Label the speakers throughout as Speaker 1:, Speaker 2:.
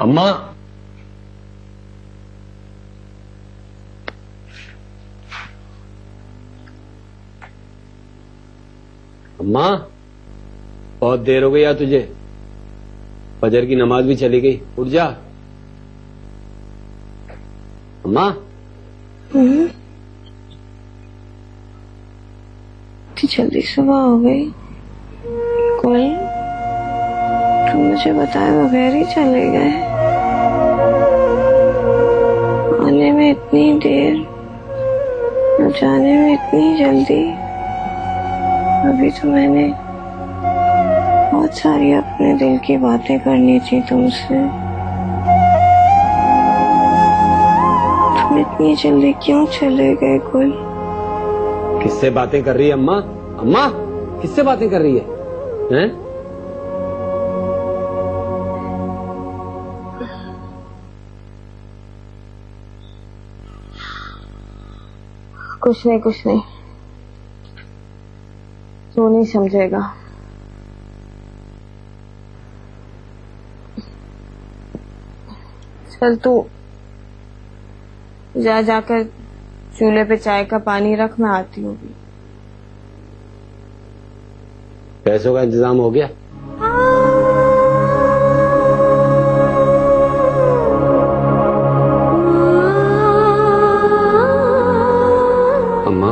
Speaker 1: अम्मा, अम्मा, बहुत देर हो गई यार तुझे। फजर की नमाज भी चली गई, उठ जा। अम्मा।
Speaker 2: इतनी जल्दी सुबह हो गई। कोई तुम मुझे बताए बगैर ही चले गए। आने में इतनी देर, जाने में इतनी जल्दी। अभी तो मैंने बहुत सारी अपने दिल की बातें करनी थी तुमसे। तुम इतनी जल्दी क्यों चले गए? कोई
Speaker 1: किससे बातें कर रही है अम्मा? अम्मा, किससे बातें कर रही है? हैं?
Speaker 2: कुछ नहीं, कुछ नहीं। तू नहीं समझेगा। चल तू जाकर चूल्हे पे चाय का पानी रख, मैं आती हूँ।
Speaker 1: पैसों का इंतजाम हो गया? अम्मा,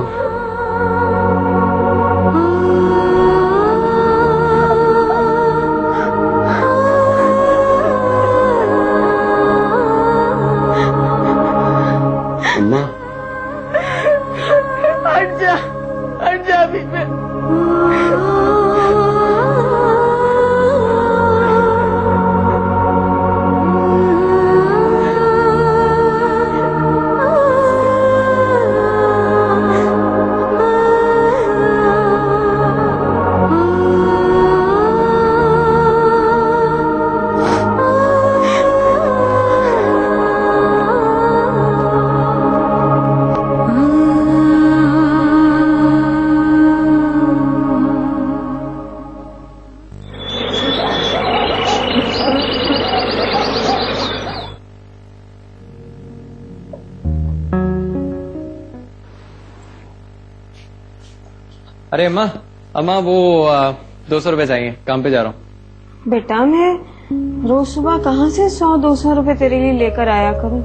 Speaker 1: अम्मा,
Speaker 2: हट जा अभी मैं।
Speaker 3: अरे अम्मा, अम्मा वो 200 रुपए चाहिए, काम पे जा रहा हूँ।
Speaker 2: बेटा मैं रोज सुबह कहाँ से 100-200 रुपए तेरे लिए लेकर आया करूँ?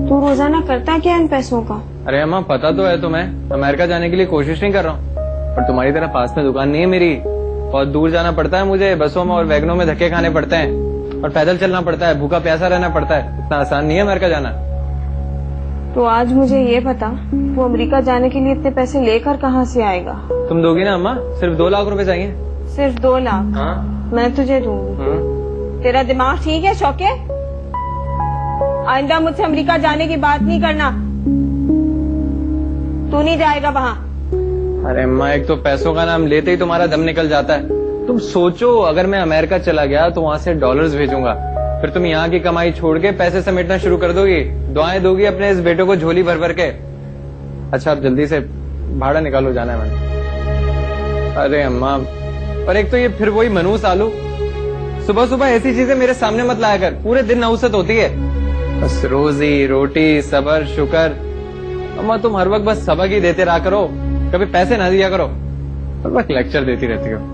Speaker 2: तू रोजाना करता क्या इन पैसों का?
Speaker 3: अरे अम्मा पता तो है तुम्हें, अमेरिका जाने के लिए कोशिश नहीं कर रहा हूँ, पर तुम्हारी तरह पास में दुकान नहीं है मेरी। बहुत दूर जाना पड़ता है मुझे, बसों में और वैगनों में धक्के खाने पड़ते हैं और पैदल चलना पड़ता है, भूखा प्यासा रहना पड़ता है। इतना आसान नहीं है अमेरिका जाना।
Speaker 2: तो आज मुझे ये बता, वो अमेरिका जाने के लिए इतने पैसे लेकर कहाँ से आएगा?
Speaker 3: तुम दोगी ना अम्मा? सिर्फ 2 लाख रुपए चाहिए।
Speaker 2: सिर्फ 2 लाख?
Speaker 3: हाँ?
Speaker 2: मैं तुझे दूंगी। तेरा दिमाग ठीक है शौके? आइंदा मुझसे अमेरिका जाने की बात नहीं करना। तू नहीं जाएगा वहाँ।
Speaker 3: अरे अम्मा, एक तो पैसों का नाम लेते ही तुम्हारा दम निकल जाता है। तुम सोचो, अगर मैं अमेरिका चला गया तो वहाँ से डॉलर्स भेजूंगा, फिर तुम यहाँ की कमाई छोड़ के पैसे समेटना शुरू कर दोगी, दुआएं दोगी अपने इस बेटों को झोली भर भर के। अच्छा अब जल्दी से भाड़ा निकालो, जाना है मैंने। अरे अम्मा, पर एक तो ये फिर वही मनूस आलू, सुबह सुबह ऐसी चीजें मेरे सामने मत लाया कर, पूरे दिन नौसत होती है। बस रोजी रोटी सबर शुक्र। अम्मा तुम हर वक्त बस सबक ही देते रहा करो, कभी पैसे ना दिया करो, हर वक्त लेक्चर देती रहती हो।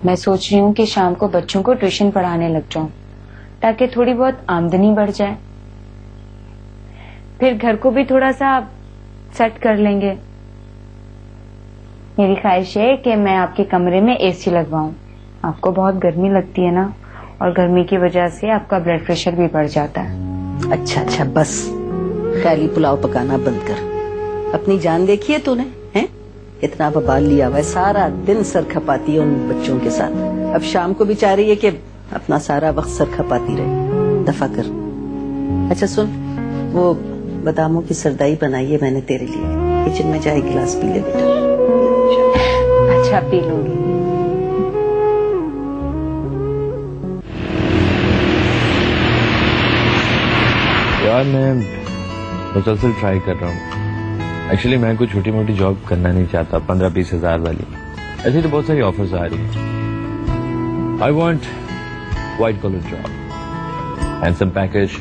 Speaker 4: मैं सोच रही हूँ कि शाम को बच्चों को ट्यूशन पढ़ाने लग जाऊं, ताकि थोड़ी बहुत आमदनी बढ़ जाए, फिर घर को भी थोड़ा सा सेट कर लेंगे। मेरी ख्वाहिश है कि मैं आपके कमरे में एसी लगवाऊं। आपको बहुत गर्मी लगती है ना, और गर्मी की वजह से आपका ब्लड प्रेशर भी बढ़ जाता है।
Speaker 5: अच्छा अच्छा बस, काली पुलाव पकाना बंद कर। अपनी जान देखी है तूने? हैं? इतना बबाल लिया हुआ है, सारा दिन सर खपाती है उन बच्चों के साथ। अब शाम को भी चाह रही है कि अपना सारा वक्त सर खपाती रहे। दफा कर। अच्छा सुन, वो बादामों की सरदाई बनाई है मैंने तेरे लिए, किचन में जाए गिलास पी ले बेटा।
Speaker 4: अच्छा पी लूंगी।
Speaker 6: यार मैं मुसलसल ट्राई कर रहा हूँ। एक्चुअली मैं कोई छोटी मोटी जॉब करना नहीं चाहता, 15-20 हजार वाली। ऐसी तो बहुत सारी ऑफर्स आ रही हैं। I want white collar job and some package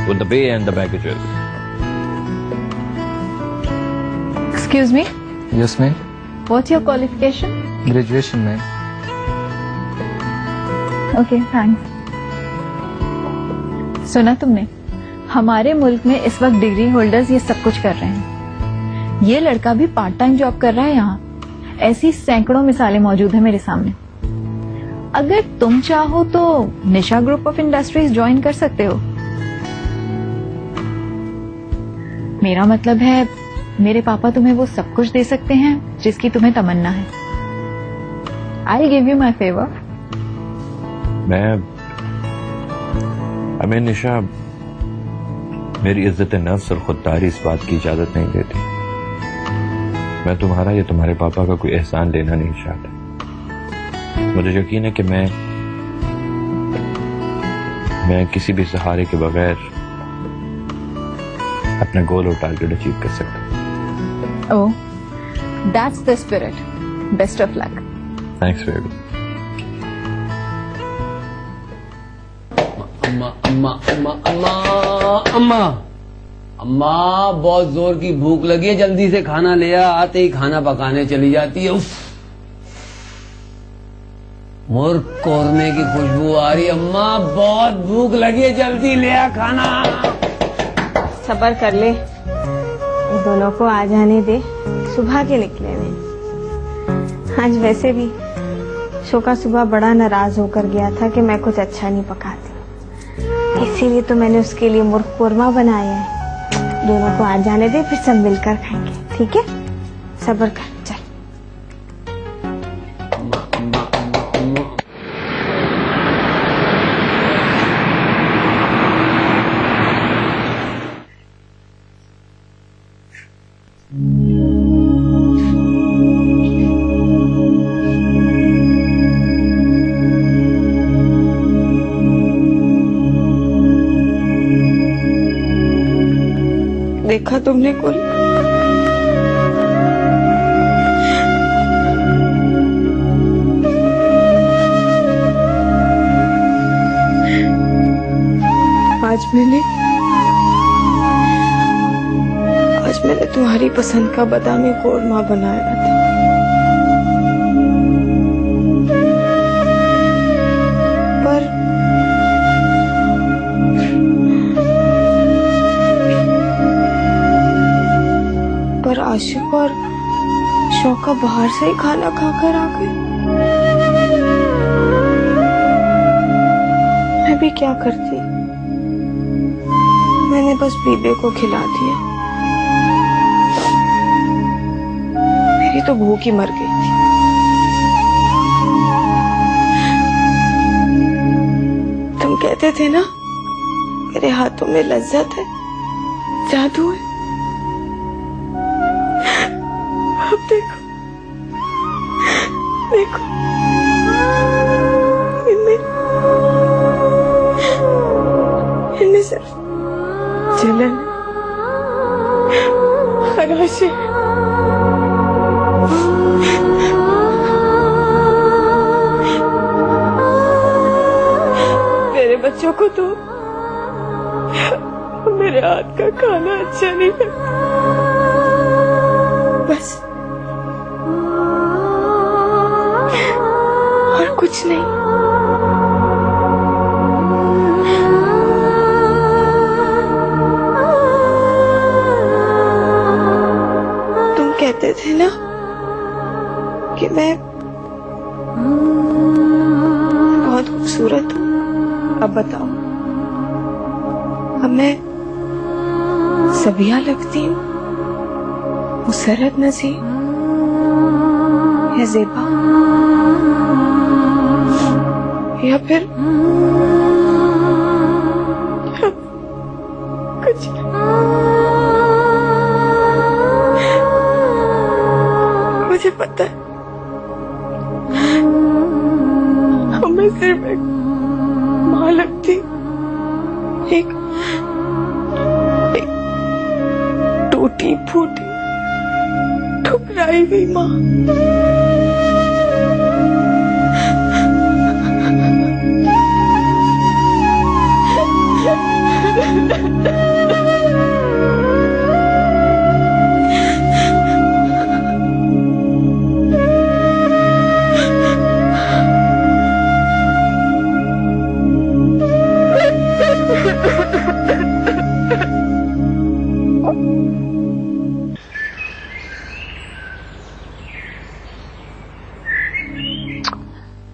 Speaker 6: with the pay and the packages.
Speaker 7: Excuse me,
Speaker 8: Yes, ma'am.
Speaker 7: what's your qualification?
Speaker 8: Graduation, ma'am.
Speaker 7: Okay, thanks. सुना तुमने, हमारे मुल्क में इस वक्त डिग्री होल्डर्स ये सब कुछ कर रहे हैं। ये लड़का भी पार्ट टाइम जॉब कर रहा है यहाँ। ऐसी सैकड़ों मिसालें मौजूद है मेरे सामने। अगर तुम चाहो तो निशा ग्रुप ऑफ इंडस्ट्रीज ज्वाइन कर सकते हो। मेरा मतलब है, मेरे पापा तुम्हें वो सब कुछ दे सकते हैं जिसकी तुम्हें तमन्ना है। I give you my favour.
Speaker 6: मैं निशा, मेरी इज्जत नफ्स और खुददारी इस बात की इजाजत नहीं देती। मैं तुम्हारा या तुम्हारे पापा का कोई एहसान लेना नहीं चाहता। मुझे यकीन है कि मैं किसी भी सहारे के बगैर अपना गोल और टारगेट अचीव कर सकता।
Speaker 7: Oh, that's the spirit. Best of luck.
Speaker 6: Thanks baby.
Speaker 1: अम्मा अम्मा अम्मा अम्मा अम्मा अम्मा, बहुत जोर की भूख लगी है, जल्दी से खाना ले आ। आते ही खाना पकाने चली जाती है। उफ, मुर्ग कौरमे की खुशबू आ रही है। अम्मा बहुत भूख लगी है, जल्दी ले आ खाना।
Speaker 2: सब्र कर ले, ये दोनों को आ जाने दे, सुबह के निकले हैं। आज वैसे भी शोका सुबह बड़ा नाराज होकर गया था कि मैं कुछ अच्छा नहीं पकाती, इसीलिए तो मैंने उसके लिए मुर्ग कोरमा बनाया है। दोनों को आ जाने दे, फिर सब मिलकर खाएंगे, ठीक है? सब्र कर, चल।
Speaker 1: अम्मा अम्मा अम्मा अम्मा।
Speaker 2: देखा तुमने कुल? आज मैंने तुम्हारी पसंद का बादामी कोरमा बनाया था। पर आशिक और शौका बाहर से ही खाना खाकर आ गए। मैं भी क्या करती, मैंने बस बीबे को खिला दिया। मेरी तो भूख ही मर गई थी। तुम कहते थे ना, मेरे हाथों में लज्जत है, जादू है। अब देखो, देखो, इनमें सिर्फ जलन, खराशे, मेरे बच्चों को तो मेरे हाथ का खाना अच्छा नहीं लगता। बस और कुछ नहीं। तुम कहते थे ना कि मैं बहुत खूबसूरत हूँ। अब बताओ, अब मैं सबिया लगती हूँ, मुसर्रत नज़ीर? या ज़ेबा, या फिर कुछ मुझे पता है हमें सिर्फ एक माँ लगती, एक टूटी फूटी ठुकराई हुई माँ।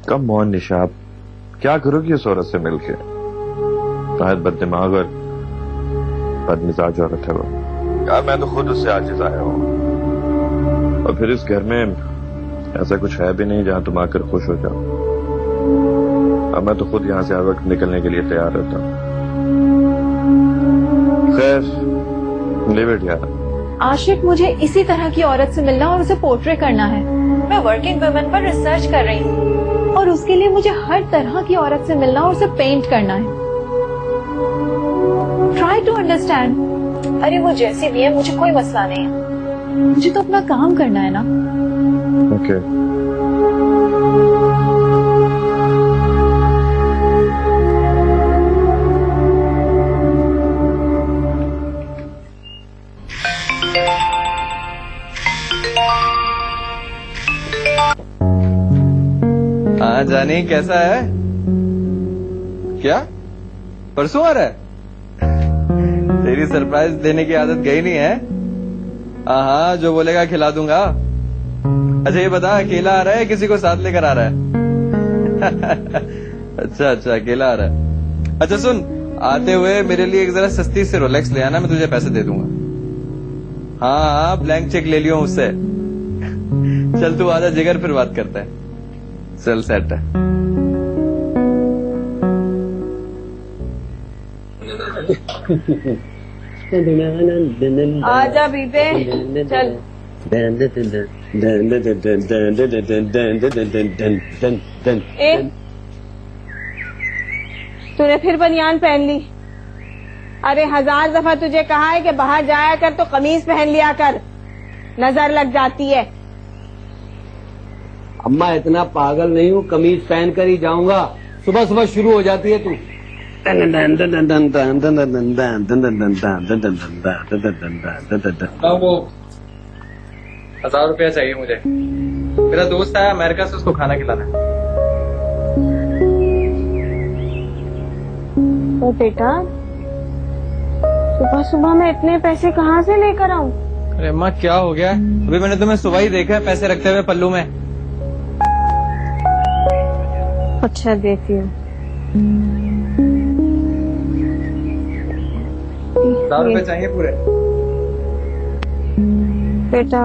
Speaker 6: कम ऑन निशा, आप क्या करोगी उस औरत से मिलके? शायद बददिमाग और बदमिजाज औरत है वो। यार मैं तो खुद उससे आजिज आया हूँ, और फिर इस घर में ऐसा कुछ है भी नहीं जहां तुम आकर खुश हो जाओ। अब मैं तो खुद यहाँ से हर वक्त निकलने के लिए तैयार रहता हूँ। खैर लिव इट यार।
Speaker 7: आशिक, मुझे इसी तरह की औरत से मिलना और उसे पोर्ट्रे करना है। मैं वर्किंग वुमेन पर रिसर्च कर रही हूँ और उसके लिए मुझे हर तरह की औरत से मिलना और उसे पेंट करना है। Try to understand. अरे वो जैसी भी है मुझे कोई मसला नहीं है, मुझे तो अपना काम करना है ना।
Speaker 6: ओके।
Speaker 3: हाँ जानी, कैसा है? क्या परसों आ रहा है? तेरी सरप्राइज देने की आदत गई नहीं है? हाँ, जो बोलेगा खिला दूंगा। अच्छा ये बता, अकेला आ रहा है किसी को साथ लेकर आ रहा है? अच्छा अच्छा, अकेला आ रहा है। अच्छा सुन, आते हुए मेरे लिए एक जरा सस्ती से रोलेक्स ले आना, मैं तुझे पैसे दे दूंगा। हाँ हाँ, ब्लैंक चेक ले लियो उससे। चल तू आजा जिगर, फिर बात करते हैं। चल सेट है।
Speaker 2: आजा बीते, चल। तूने फिर बनियान पहन ली? अरे 1000 दफा तुझे कहा है कि बाहर जाया कर तो कमीज पहन लिया कर, नजर लग जाती है।
Speaker 1: अम्मा इतना पागल नहीं हूँ, कमीज पहन कर ही जाऊंगा। सुबह सुबह शुरू हो जाती है तू।
Speaker 3: वो 1000 रुपया चाहिए मुझे। मेरा दोस्त आया अमेरिका से, उसको खाना खिलाना है।
Speaker 2: तो बेटा, सुबह सुबह मैं इतने पैसे कहाँ से लेकर आऊं?
Speaker 3: अरे अम्मा क्या हो गया? अभी मैंने तुम्हें सुबह ही देखा है पैसे रखते हुए पल्लू में।
Speaker 2: अच्छा देती हूँ।
Speaker 3: 1000 रुपए चाहिए पूरे।
Speaker 2: बेटा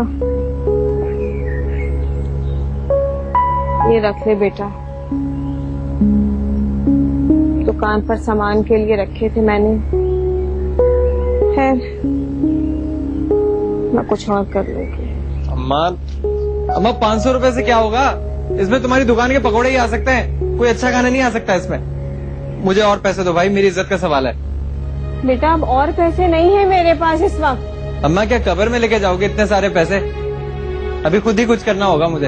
Speaker 2: ये रख ले बेटा, दुकान पर सामान के लिए रखे थे मैंने। खैर मैं कुछ और कर लूंगी।
Speaker 3: अम्मा 500 रुपए से क्या होगा? इसमें तुम्हारी दुकान के पकौड़े ही आ सकते हैं, कोई अच्छा खाना नहीं आ सकता इसमें। मुझे और पैसे दो भाई, मेरी इज्जत का सवाल है।
Speaker 2: बेटा अब और पैसे नहीं है मेरे पास इस वक्त।
Speaker 3: अम्मा क्या कब्र में लेके जाओगे इतने सारे पैसे? अभी खुद ही कुछ करना होगा मुझे।